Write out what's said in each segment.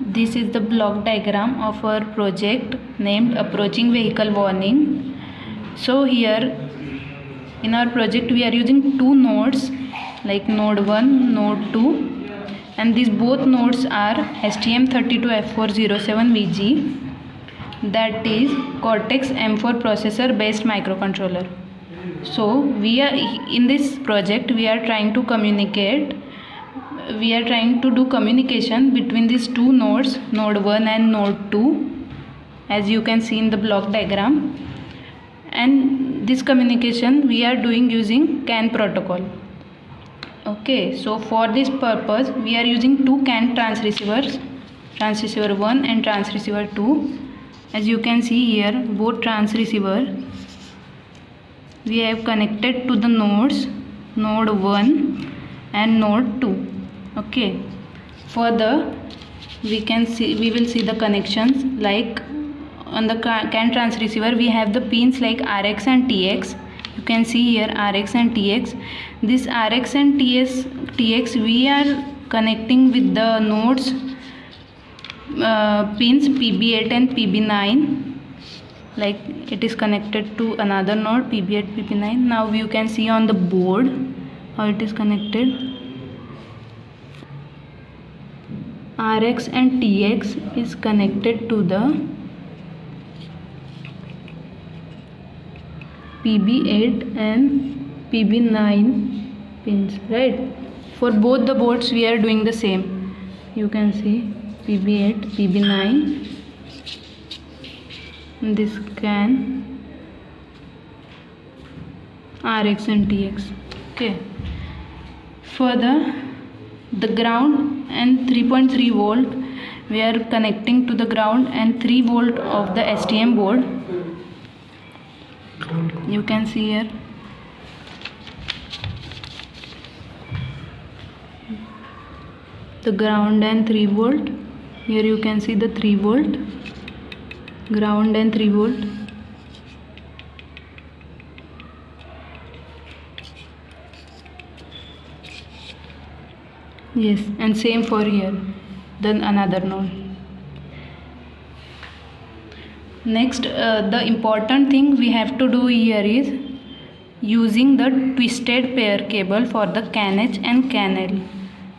This is the block diagram of our project named Approaching Vehicle Warning. So here in our project we are using two nodes like node 1, node 2, and these both nodes are STM32F407VG, that is Cortex M4 processor based microcontroller. So we are in this project we are trying to do communication between these two nodes, node 1 and node 2, as you can see in the block diagram. And this communication we are doing using CAN protocol. Okay, so for this purpose we are using two CAN transceivers, transceiver 1 and transceiver 2. As you can see here, both transceiver we have connected to the nodes node 1 and node 2. Okay, further we will see the connections, like on the CAN transceiver we have the pins like RX and TX. You can see here RX and TX. This RX and TX we are connecting with the nodes pins PB8 and PB9, like it is connected to another node PB8 PB9. Now you can see on the board how it is connected. RX and TX is connected to the PB8 and PB9 pins, right? For both the boards we are doing the same. You can see PB8 PB9, this CAN RX and TX. Okay, further the ground and 3.3 volt we are connecting to the ground and 3 volt of the STM board. You can see here the ground and 3 volt. Here you can see the 3 volt, ground and 3 volt. Yes, and same for here, then another node. Next, the important thing we have to do here is using the twisted pair cable for the CAN-H and CAN-L.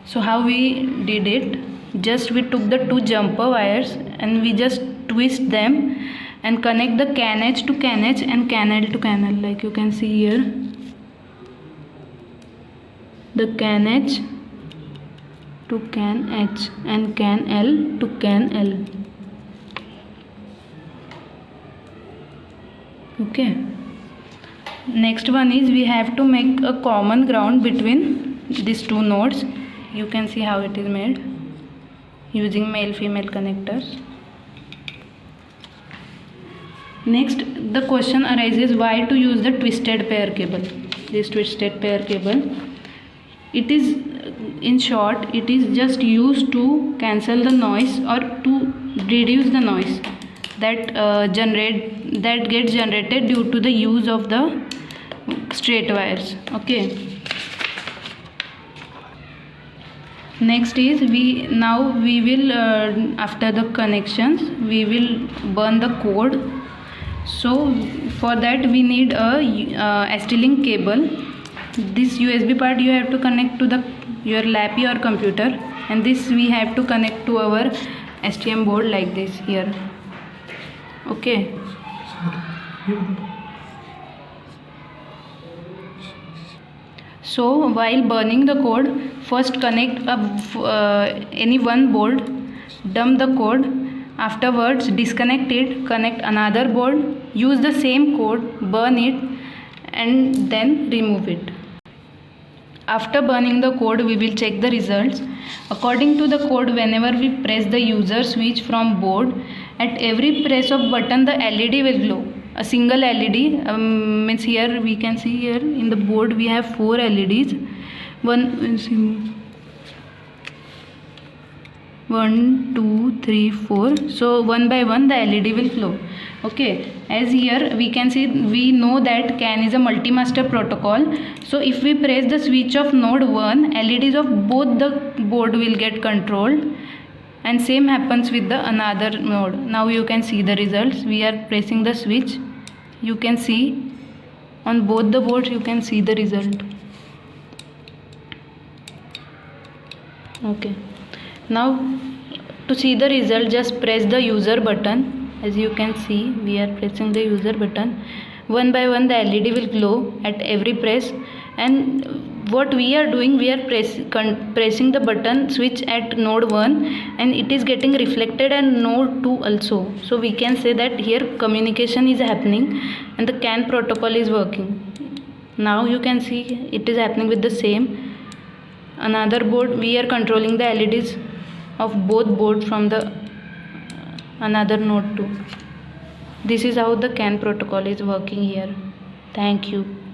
So how we did it? Just we took the two jumper wires and we just twist them and connect the CAN-H to CAN-H and CAN-L to CAN-L. Like you can see here, the CAN-H to CAN-H and CAN-L to CAN-L. Okay. Next one is we have to make a common ground between these two nodes. You can see how it is made using male-female connectors. Next, the question arises why to use the twisted pair cable. This twisted pair cable, it is, in short, it is just used to cancel the noise or to reduce the noise that gets generated due to the use of the straight wires. Okay. Next is we will after the connections we will burn the code. So for that we need a ST-Link cable. This USB part you have to connect to your laptop or computer, and this we have to connect to our STM board like this here. Okay. So while burning the code, first connect any one board, dump the code, afterwards disconnect it, connect another board, use the same code, burn it, and then remove it. After burning the code, we will check the results. According to the code, whenever we press the user switch from board, at every press of button the LED will glow. A single LED, means here we can see here in the board we have 4 LEDs. 1, 2, 3, 4. So one by one the LED will glow. Okay, as here we can see, we know that CAN is a multi-master protocol. So if we press the switch of node 1, LEDs of both the board will get controlled, and same happens with the another node. Now you can see the results. We are pressing the switch. You can see on both the boards, you can see the result. Okay, now to see the result, just press the user button. As you can see, we are pressing the user button. One by one the LED will glow at every press, and what we are doing, we are pressing the button switch at node 1 and it is getting reflected at node 2 also. So we can say that here communication is happening and the CAN protocol is working. Now you can see it is happening with the same another board. We are controlling the LEDs of both boards from the another node 2. This is how the CAN protocol is working here. Thank you.